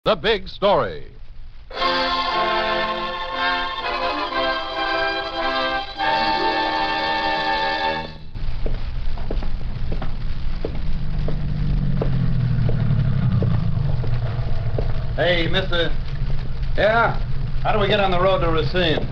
The Big Story. Hey, mister, Yeah? how do we get on the road to Racine?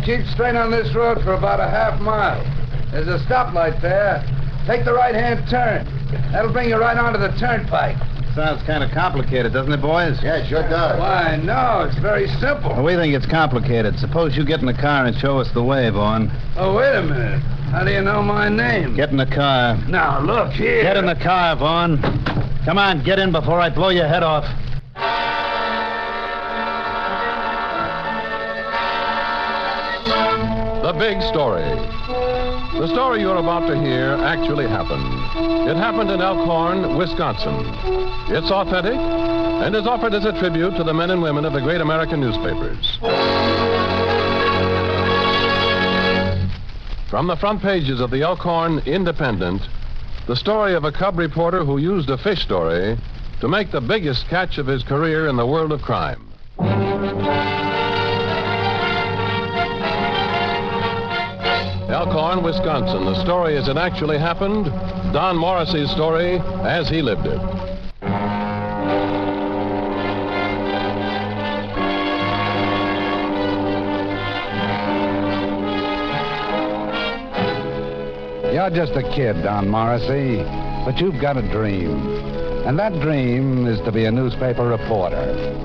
Keep straight on this road for about a half mile. There's a stoplight there. Take the right-hand turn. That'll bring you right onto the turnpike. Sounds kind of complicated, doesn't it, boys? Yeah, it sure does. Why, no, it's very simple. Well, we think it's complicated. Suppose you get in the car and show us the way, Vaughn. Oh, wait a minute. How do you know my name? Get in the car. Now, look here. Get in the car, Vaughn. Come on, get in before I blow your head off. The Big Story. The story you're about to hear actually happened. It happened in Elkhorn, Wisconsin. It's authentic and is offered as a tribute to the men and women of the great American newspapers. From the front pages of the Elkhorn Independent, the story of a cub reporter who used a fish story to make the biggest catch of his career in the world of crime. Elkhorn, Wisconsin. The story as it actually happened. Don Morrissey's story as he lived it. You're just a kid, Don Morrissey, but you've got a dream. And that dream is to be a newspaper reporter.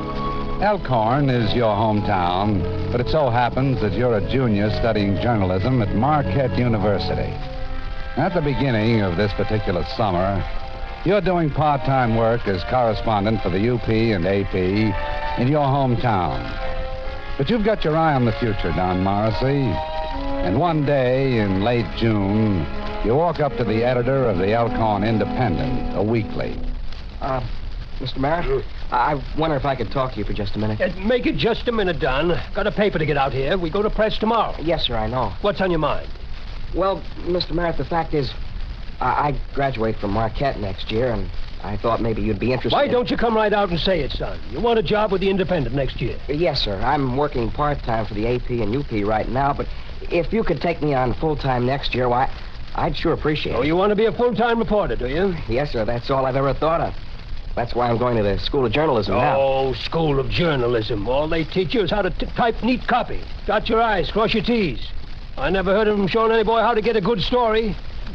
Elkhorn is your hometown, but it so happens that you're a junior studying journalism at Marquette University. At the beginning of this particular summer, you're doing part-time work as correspondent for the UP and AP in your hometown. But you've got your eye on the future, Don Morrissey. And one day in late June, you walk up to the editor of the Elkhorn Independent, a weekly. Mr. Merritt, I wonder if I could talk to you for just a minute. Make it just a minute, Don. Got a paper to get out here. We go to press tomorrow. Yes, sir, I know. What's on your mind? Well, Mr. Merritt, the fact is, I graduate from Marquette next year, and I thought maybe you'd be interested Why don't you come right out and say it, son? You want a job with the Independent next year. Yes, sir. I'm working part-time for the AP and UP right now, but if you could take me on full-time next year, why, I'd sure appreciate it. Oh, you want to be a full-time reporter, do you? Yes, sir. That's all I've ever thought of. That's why I'm going to the School of Journalism now. Oh, School of Journalism. All they teach you is how to type neat copy. Dot your I's, cross your T's. I never heard of them showing any boy how to get a good story.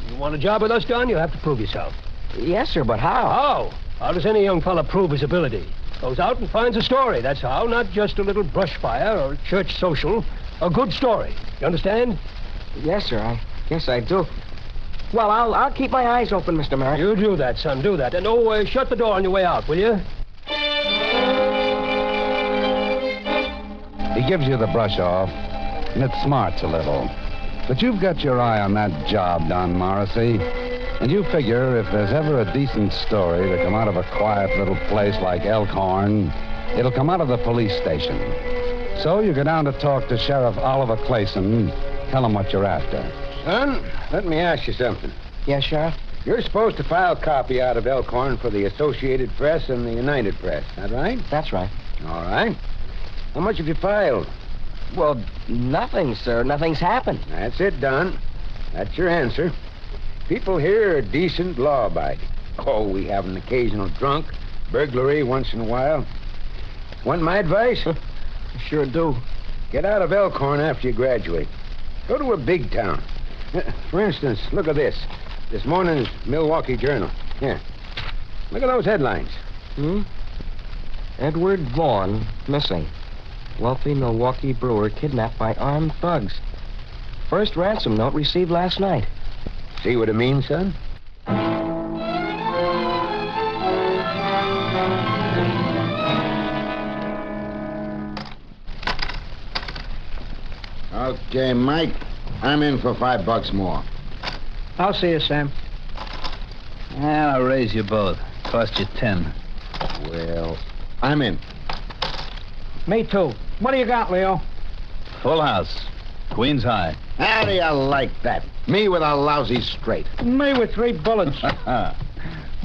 You want a job with us, Don? You have to prove yourself. Yes, sir, but how? How? How does any young fella prove his ability? Goes out and finds a story, that's how. Not just a little brush fire or church social. A good story. You understand? Yes, sir, I guess I do. Well, I'll keep my eyes open, Mr. Merritt. You do that, son, do that. And, shut the door on your way out, will you? He gives you the brush off, and it smarts a little. But you've got your eye on that job, Don Morrissey. And you figure if there's ever a decent story to come out of a quiet little place like Elkhorn, it'll come out of the police station. So you go down to talk to Sheriff Oliver Clayson, tell him what you're after. Son, let me ask you something. Yes, Sheriff? You're supposed to file copy out of Elkhorn for the Associated Press and the United Press, that right? That's right. All right. How much have you filed? Well, nothing, sir. Nothing's happened. That's it, Don. That's your answer. People here are decent, law-abiding. Oh, we have an occasional drunk, burglary once in a while. Want my advice? Sure do. Get out of Elkhorn after you graduate. Go to a big town. For instance, look at this. This morning's Milwaukee Journal. Here. Look at those headlines. Edward Vaughn missing. Wealthy Milwaukee brewer kidnapped by armed thugs. First ransom note received last night. See what it means, son? Okay, Mike. I'm in for $5 more. I'll see you, Sam. And I'll raise you both. Cost you 10. Well, I'm in. Me too. What do you got, Leo? Full house. Queens High. How do you like that? Me with a lousy straight. Me with 3 bullets.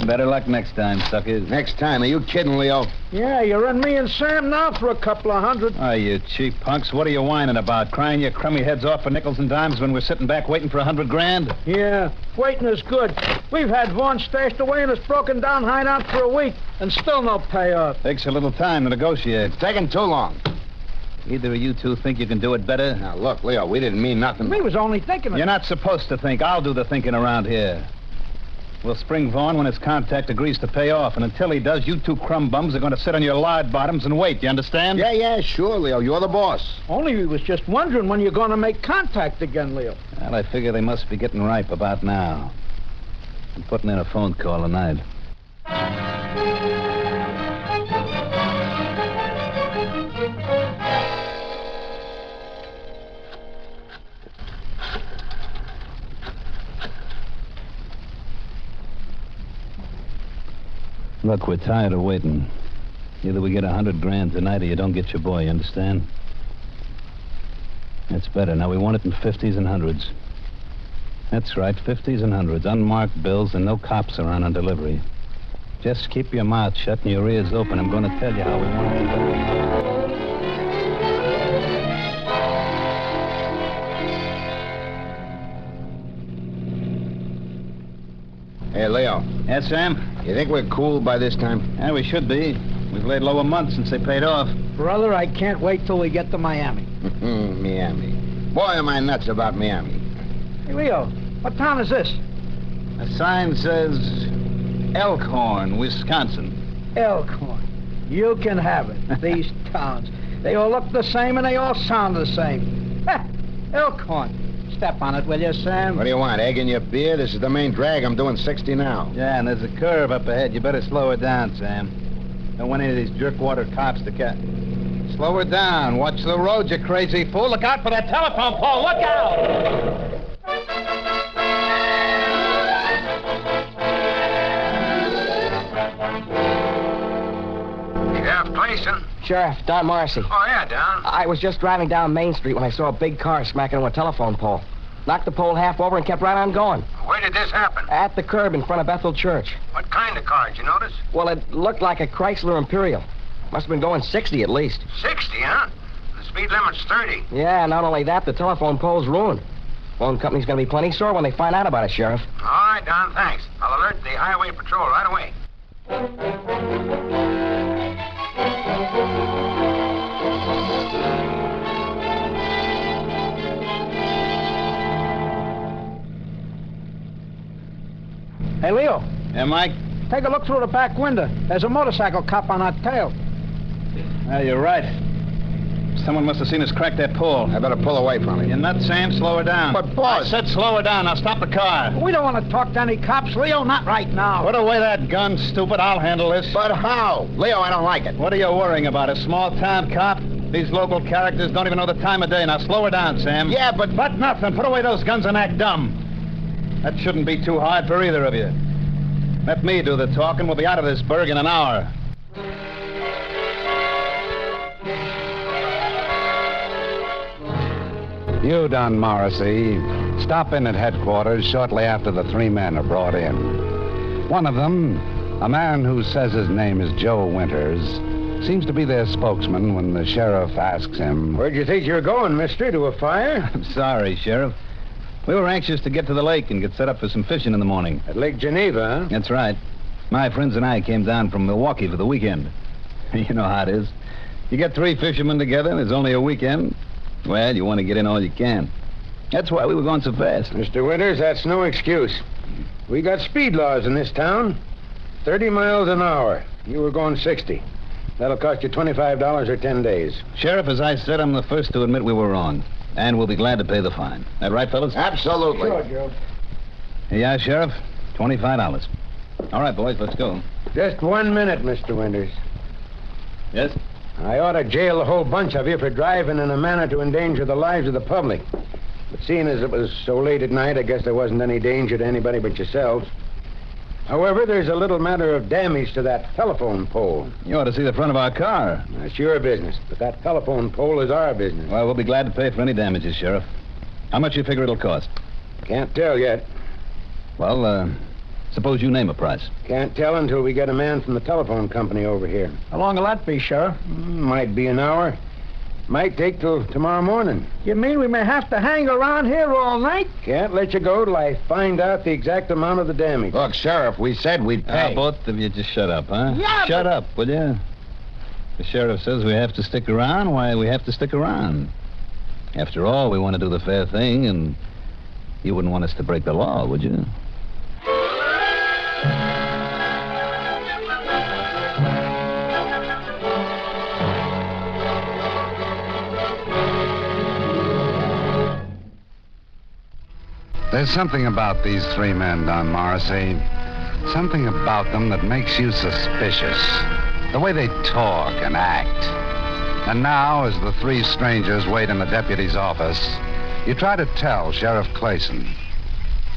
Better luck next time, suckers. Next time. Are you kidding, Leo? Yeah, you're in me and Sam now for a couple of hundred. Oh, you cheap punks. What are you whining about? Crying your crummy heads off for nickels and dimes when we're sitting back waiting for $100,000? Yeah, waiting is good. We've had Vaughn stashed away in his broken down hideout for a week, and still no payoff. Takes a little time to negotiate. It's taking too long. Either of you two think you can do it better? Now, look, Leo, we didn't mean nothing. We was only thinking of... You're not supposed to think. I'll do the thinking around here. We'll spring Vaughn when his contact agrees to pay off, and until he does, you two crumb bums are going to sit on your lard bottoms and wait. You understand? Yeah, sure, Leo. You're the boss. Only we was just wondering when you're going to make contact again, Leo. Well, I figure they must be getting ripe about now. I'm putting in a phone call tonight. Look, we're tired of waiting. Either we get $100,000 tonight or you don't get your boy, you understand? That's better. Now, we want it in 50s and 100s. That's right, 50s and 100s. Unmarked bills and no cops around on delivery. Just keep your mouth shut and your ears open. I'm going to tell you how we want it delivered. Hey, Leo. Yes, Sam? You think we're cool by this time? Yeah, we should be. We've laid low a month since they paid off. Brother, I can't wait till we get to Miami. Miami. Boy, am I nuts about Miami. Hey, Leo, what town is this? A sign says Elkhorn, Wisconsin. Elkhorn. You can have it. These towns. They all look the same and they all sound the same. Ha! Elkhorn. Step on it, will you, Sam? What do you want, egg in your beer? This is the main drag. I'm doing 60 now. Yeah, and there's a curve up ahead. You better slow her down, Sam. Don't want any of these jerkwater cops to catch. Slow her down. Watch the road, you crazy fool. Look out for that telephone pole. Look out! Sheriff Clayson. Sheriff, Don Morrissey. Oh, yeah, Don. I was just driving down Main Street when I saw a big car smacking into a telephone pole. Knocked the pole half over and kept right on going. Where did this happen? At the curb in front of Bethel Church. What kind of car, did you notice? Well, it looked like a Chrysler Imperial. Must have been going 60 at least. 60, huh? The speed limit's 30. Yeah, not only that, the telephone pole's ruined. Phone company's gonna be plenty sore when they find out about it, Sheriff. All right, Don, thanks. I'll alert the highway patrol right away. Hey, Leo, Yeah, Mike? take a look through the back window. There's a motorcycle cop on our tail. Yeah, you're right. Someone must have seen us crack that pole. I better pull away from You're it. nuts, Sam. Slow her down. But, boss- I said slow her down. Now stop the car. We don't want to talk to any cops, Leo. Not right now. Put away that gun, stupid. I'll handle this. But how? Leo, I don't like it. What are you worrying about? A small-town cop? These local characters don't even know the time of day. Now slow her down, Sam. Yeah, but... But nothing. Put away those guns and act dumb. That shouldn't be too hard for either of you. Let me do the talking. We'll be out of this burg in an hour. You, Don Morrissey, stop in at headquarters shortly after the three men are brought in. One of them, a man who says his name is Joe Winters, seems to be their spokesman when the sheriff asks him... Where'd you think you were going, mister? To a fire? I'm sorry, Sheriff. We were anxious to get to the lake and get set up for some fishing in the morning. At Lake Geneva, huh? That's right. My friends and I came down from Milwaukee for the weekend. You know how it is. You get three fishermen together and it's only a weekend. Well, you want to get in all you can. That's why we were going so fast. Mr. Winters, that's no excuse. We got speed laws in this town. 30 miles an hour. You were going 60. That'll cost you $25 or 10 days. Sheriff, as I said, I'm the first to admit we were wrong. And we'll be glad to pay the fine. That right, fellas? Absolutely. Sure, Joe. Yeah, Sheriff. $25. All right, boys, let's go. Just 1 minute, Mr. Winters. Yes? I ought to jail a whole bunch of you for driving in a manner to endanger the lives of the public. But seeing as it was so late at night, I guess there wasn't any danger to anybody but yourselves. However, there's a little matter of damage to that telephone pole. You ought to see the front of our car. That's your business, but that telephone pole is our business. Well, we'll be glad to pay for any damages, Sheriff. How much you figure it'll cost? Can't tell yet. Well, Suppose you name a price. Can't tell until we get a man from the telephone company over here. How long will that be, Sheriff? Might be an hour. Might take till tomorrow morning. You mean we may have to hang around here all night? Can't let you go till I find out the exact amount of the damage. Look, Sheriff, we said we'd pay. Both of you just shut up, huh? Yeah, Shut up, will you? The sheriff says we have to stick around. Why, we have to stick around. After all, we want to do the fair thing, and you wouldn't want us to break the law, would you? There's something about these three men, Don Morrissey. Something about them that makes you suspicious. The way they talk and act. And now, as the three strangers wait in the deputy's office, you try to tell Sheriff Clayson.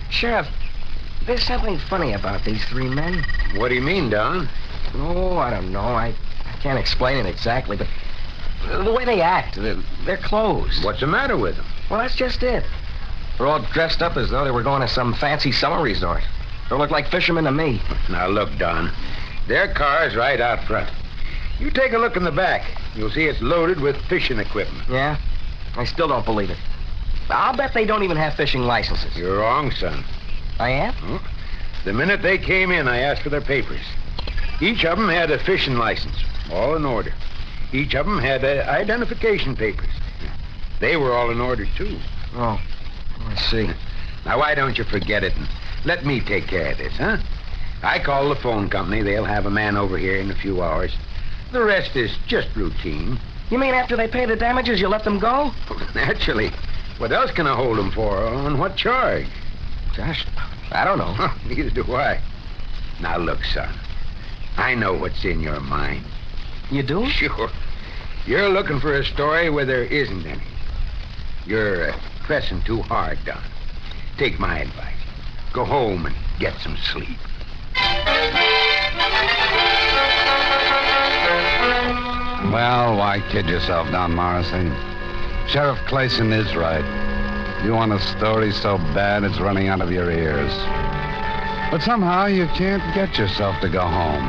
Sheriff, there's something funny about these three men. What do you mean, Don? Oh, I don't know. I can't explain it exactly, but the way they act, their clothes. What's the matter with them? Well, that's just it. They're all dressed up as though they were going to some fancy summer resort. They look like fishermen to me. Now, look, Don. Their car's right out front. You take a look in the back. You'll see it's loaded with fishing equipment. Yeah? I still don't believe it. I'll bet they don't even have fishing licenses. You're wrong, son. I am? Huh? The minute they came in, I asked for their papers. Each of them had a fishing license, all in order. Each of them had identification papers. They were all in order, too. Oh, I see. Now, why don't you forget it and let me take care of this, huh? I call the phone company. They'll have a man over here in a few hours. The rest is just routine. You mean after they pay the damages, you let them go? Naturally. What else can I hold them for? On what charge? Gosh, I don't know. Neither do I. Now, look, son. I know what's in your mind. You do? Sure. You're looking for a story where there isn't any. You're pressing too hard, Don. Take my advice. Go home and get some sleep. Well, why kid yourself, Don Morrissey? Sheriff Clayson is right. You want a story so bad it's running out of your ears. But somehow you can't get yourself to go home.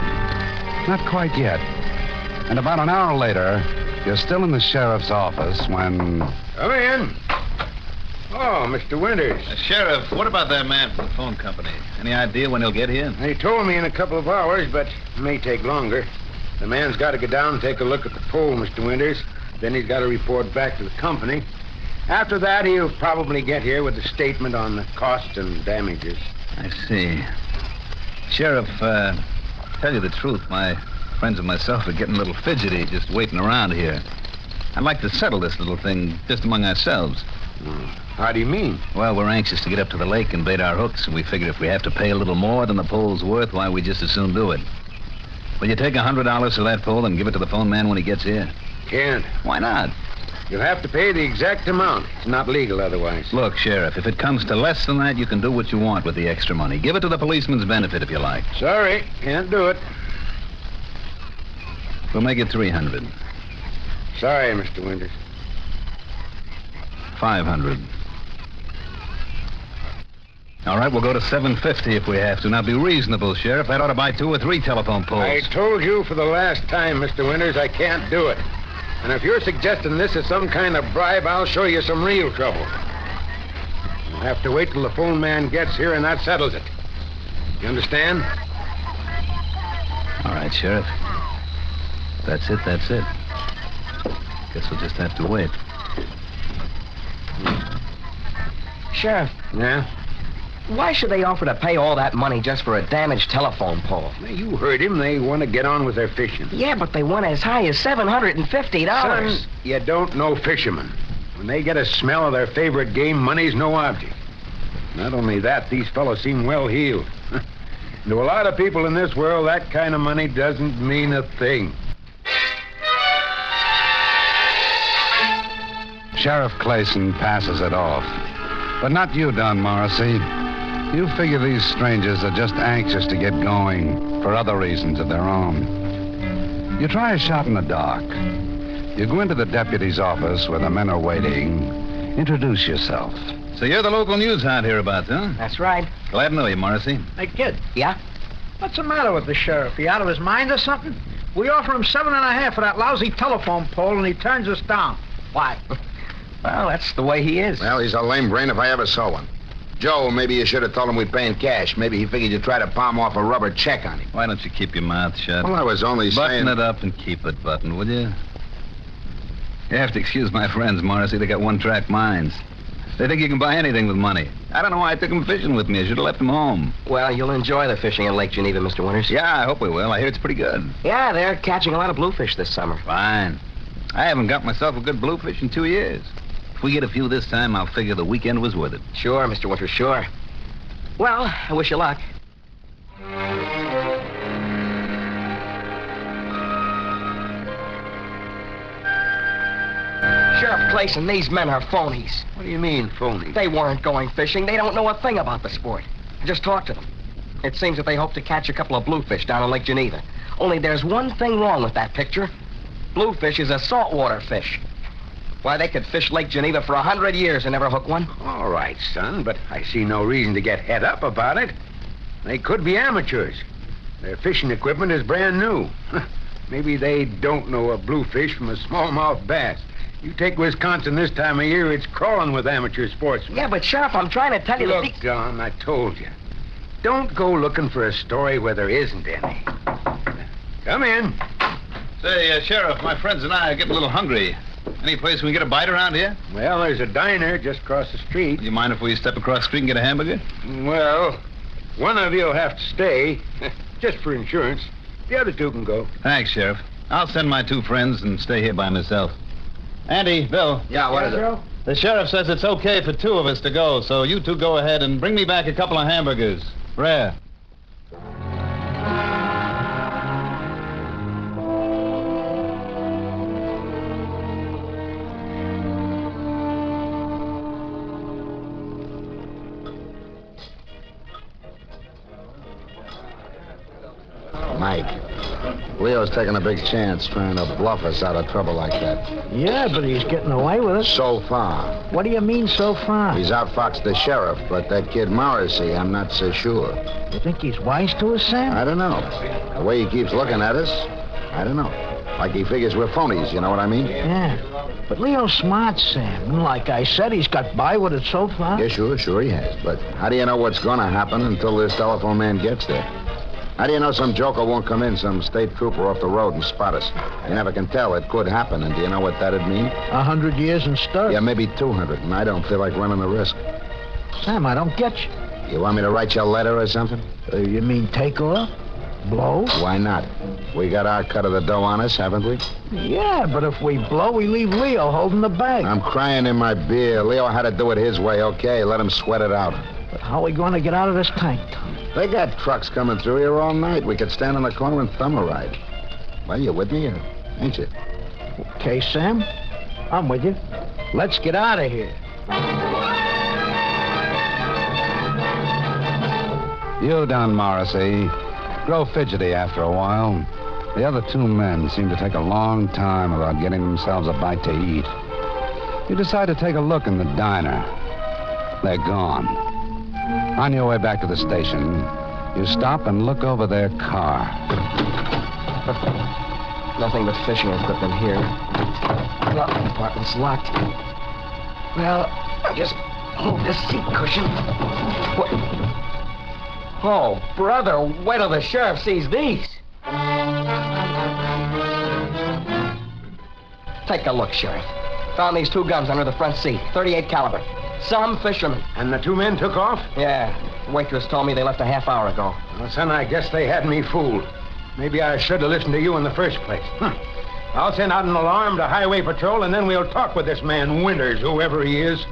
Not quite yet. And about an hour later, you're still in the sheriff's office when... Come in. Oh, Mr. Winters. Sheriff, what about that man from the phone company? Any idea when he'll get here? They told me in a couple of hours, but it may take longer. The man's got to go down and take a look at the pole, Mr. Winters. Then he's got to report back to the company. After that, he'll probably get here with a statement on the cost and damages. I see. Sheriff, tell you the truth, my friends and myself are getting a little fidgety just waiting around here. I'd like to settle this little thing just among ourselves. How do you mean? Well, we're anxious to get up to the lake and bait our hooks, and we figured if we have to pay a little more than the pole's worth, why, we just as soon do it. Will you take $100 for that pole and give it to the phone man when he gets here? Can't. Why not? You'll have to pay the exact amount. It's not legal otherwise. Look, Sheriff, if it comes to less than that, you can do what you want with the extra money. Give it to the policeman's benefit if you like. Sorry, can't do it. We'll make it $300. Sorry, Mr. Winters. $500. All right, we'll go to $750 if we have to. Now, be reasonable, Sheriff. That ought to buy 2 or 3 telephone poles. I told you for the last time, Mr. Winters, I can't do it. And if you're suggesting this is some kind of bribe, I'll show you some real trouble. You'll have to wait till the phone man gets here, and that settles it. You understand? All right, Sheriff. That's it, that's it. Guess we'll just have to wait. Sheriff, Yeah? why should they offer to pay all that money just for a damaged telephone pole? You heard him. They want to get on with their fishing. Yeah, but they went as high as $750. Son, you don't know fishermen. When they get a smell of their favorite game, money's no object. Not only that, these fellows seem well-heeled. To a lot of people in this world, that kind of money doesn't mean a thing. Sheriff Clayson passes it off. But not you, Don Morrissey. You figure these strangers are just anxious to get going for other reasons of their own. You try a shot in the dark. You go into the deputy's office where the men are waiting. Introduce yourself. So you're the local news hound hereabouts, huh? That's right. Glad to know you, Morrissey. Hey, kid, Yeah? what's the matter with the sheriff? He out of his mind or something? We offer him $7.50 for that lousy telephone pole, and he turns us down. Why? Well, that's the way he is. Well, he's a lame brain if I ever saw one. Joe, maybe you should have told him we'd pay in cash. Maybe he figured you'd try to palm off a rubber check on him. Why don't you keep your mouth shut? Well, I was only saying... Button it up and keep it buttoned, will you? You have to excuse my friends, Morrissey. They got one-track minds. They think you can buy anything with money. I don't know why I took them fishing with me. I should have left them home. Well, you'll enjoy the fishing in Lake Geneva, Mr. Winters. Yeah, I hope we will. I hear it's pretty good. Yeah, they're catching a lot of bluefish this summer. Fine. I haven't got myself a good bluefish in 2 years. If we get a few this time, I'll figure the weekend was worth it. Sure, Mr. Winters, sure. Well, I wish you luck. Sheriff Clayson, these men are phonies. What do you mean, phony? They weren't going fishing. They don't know a thing about the sport. I just talked to them. It seems that they hope to catch a couple of bluefish down in Lake Geneva. Only there's one thing wrong with that picture. Bluefish is a saltwater fish. Why, they could fish Lake Geneva for 100 years and never hook one. All right, son, but I see no reason to get head up about it. They could be amateurs. Their fishing equipment is brand new. Maybe they don't know a bluefish from a smallmouth bass. You take Wisconsin this time of year, it's crawling with amateur sportsmen. Yeah, but Sheriff, I'm trying to tell you Look, John, I told you. Don't go looking for a story where there isn't any. Come in. Say, Sheriff, my friends and I are getting a little hungry. Any place we can get a bite around here? Well, there's a diner just across the street. Do you mind if we step across the street and get a hamburger? Well, one of you'll have to stay, just for insurance. The other two can go. Thanks, Sheriff. I'll send my two friends and stay here by myself. Andy, Bill. Yeah, what is it? The sheriff says it's okay for two of us to go, so you two go ahead and bring me back a couple of hamburgers. Rare. Mike, Leo's taking a big chance trying to bluff us out of trouble like that. Yeah, but he's getting away with it. So far. What do you mean, so far? He's outfoxed the sheriff, but that kid Morrissey, I'm not so sure. You think he's wise to us, Sam? I don't know. The way he keeps looking at us, I don't know. Like he figures we're phonies, you know what I mean? Yeah. But Leo's smart, Sam. And like I said, he's got by with it so far. Yeah, sure he has. But how do you know what's going to happen until this telephone man gets there? How do you know some joker won't come in, some state trooper off the road and spot us? You never can tell. It could happen, and do you know what that'd mean? 100 years and stuff. Yeah, maybe 200, and I don't feel like running the risk. Sam, I don't get you. You want me to write you a letter or something? You mean take off? Blow? Why not? We got our cut of the dough on us, haven't we? Yeah, but if we blow, we leave Leo holding the bag. I'm crying in my beer. Leo had to do it his way, okay? Let him sweat it out. But how are we going to get out of this tank, Tom? They got trucks coming through here all night. We could stand on the corner and thumb a ride. Well, you with me, ain't you? Okay, Sam. I'm with you. Let's get out of here. You, Don Morrissey, grow fidgety after a while. The other two men seem to take a long time about getting themselves a bite to eat. You decide to take a look in the diner. They're gone. On your way back to the station, you stop and look over their car. Nothing but fishing equipment here. Glove compartment's locked. Well, I'll just move this seat cushion. What? Oh, brother, wait till the sheriff sees these. Take a look, Sheriff. Found these two guns under the front seat, .38 caliber. Some fishermen. And the two men took off? Yeah. The waitress told me they left a half hour ago. Well, son, I guess they had me fooled. Maybe I should have listened to you in the first place. I'll send out an alarm to Highway Patrol, and then we'll talk with this man Winters, whoever he is.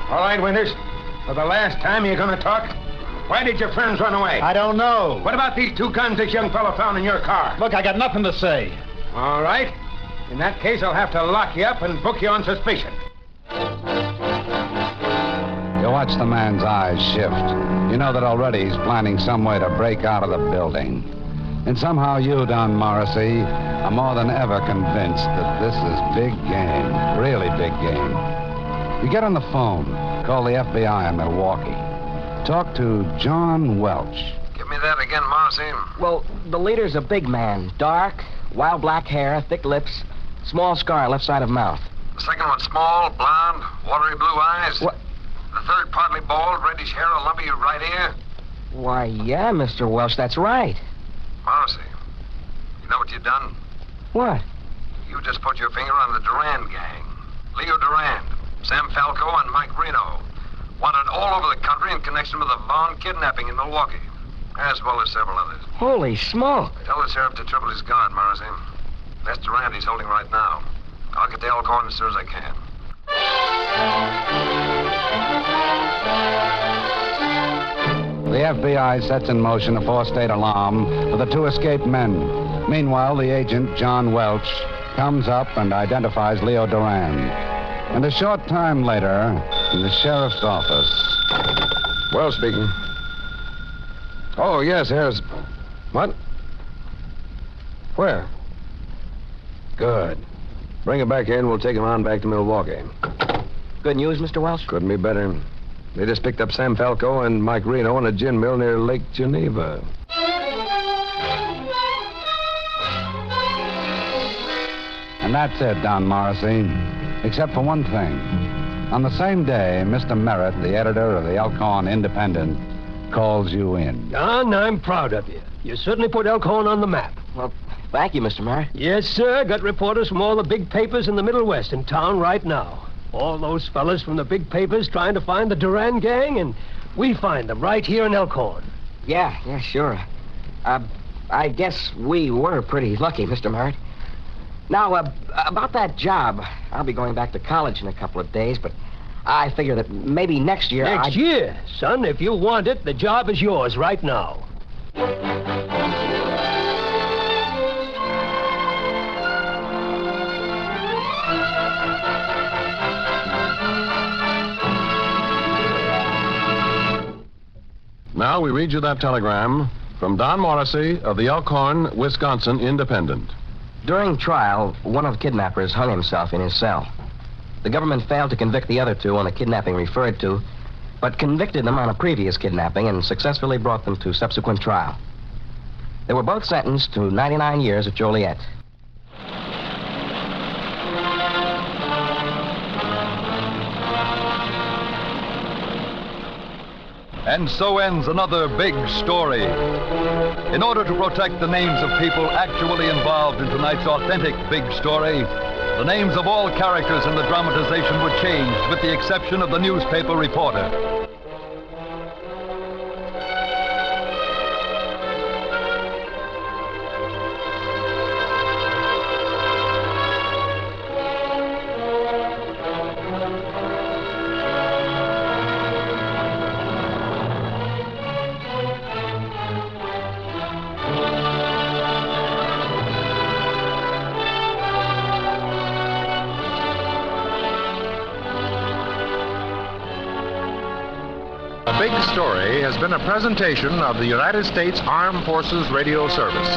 All right, Winters. For the last time, you're going to talk? Why did your friends run away? I don't know. What about these two guns this young fellow found in your car? Look, I got nothing to say. All right. In that case, I'll have to lock you up and book you on suspicion. You watch the man's eyes shift. You know that already he's planning some way to break out of the building. And somehow you, Don Morrissey, are more than ever convinced that this is big game, really big game. You get on the phone, call the FBI in Milwaukee. Talk to John Welch. Give me that again, Morrissey. Well, the leader's a big man. Dark, wild black hair, thick lips, small scar left side of mouth. The second one small, blonde, watery blue eyes. What? The third partly bald, reddish hair, a lumpy right ear. Why, yeah, Mr. Welch, that's right. Morrissey, you know what you've done? What? You just put your finger on the Duran gang. Leo Duran, Sam Falco, and Mike Reno. Wanted all over the country in connection with the Vaughn kidnapping in Milwaukee, as well as several others. Holy smoke. Tell the sheriff to triple his guard, Morrissey. That's Duran he's holding right now. I'll get to Elkhorn as soon as I can. The FBI sets in motion a four-state alarm for the two escaped men. Meanwhile, the agent, John Welch, comes up and identifies Leo Duran. And a short time later, in the sheriff's office. Well, speaking. Oh, yes, Harris. What? Where? Good. Bring it back here and we'll take him on back to Milwaukee. Good news, Mr. Welch? Couldn't be better. They just picked up Sam Falco and Mike Reno in a gin mill near Lake Geneva. And that's it, Don Morrissey. Except for one thing. On the same day, Mr. Merritt, the editor of the Elkhorn Independent, calls you in. Don, I'm proud of you. You certainly put Elkhorn on the map. Well, thank you, Mr. Merritt. Yes, sir. Got reporters from all the big papers in the Middle West in town right now. All those fellas from the big papers trying to find the Duran gang, and we find them right here in Elkhorn. Yeah, sure. I guess we were pretty lucky, Mr. Merritt. Now, about that job, I'll be going back to college in a couple of days, but I figure that maybe next year Next year? Son, if you want it, the job is yours right now. Now we read you that telegram from Don Morrissey of the Elkhorn, Wisconsin Independent. During trial, one of the kidnappers hung himself in his cell. The government failed to convict the other two on the kidnapping referred to, but convicted them on a previous kidnapping and successfully brought them to subsequent trial. They were both sentenced to 99 years at Joliet. And so ends another big story. In order to protect the names of people actually involved in tonight's authentic big story, the names of all characters in the dramatization were changed with the exception of the newspaper reporter. Big Story has been a presentation of the United States Armed Forces Radio Service.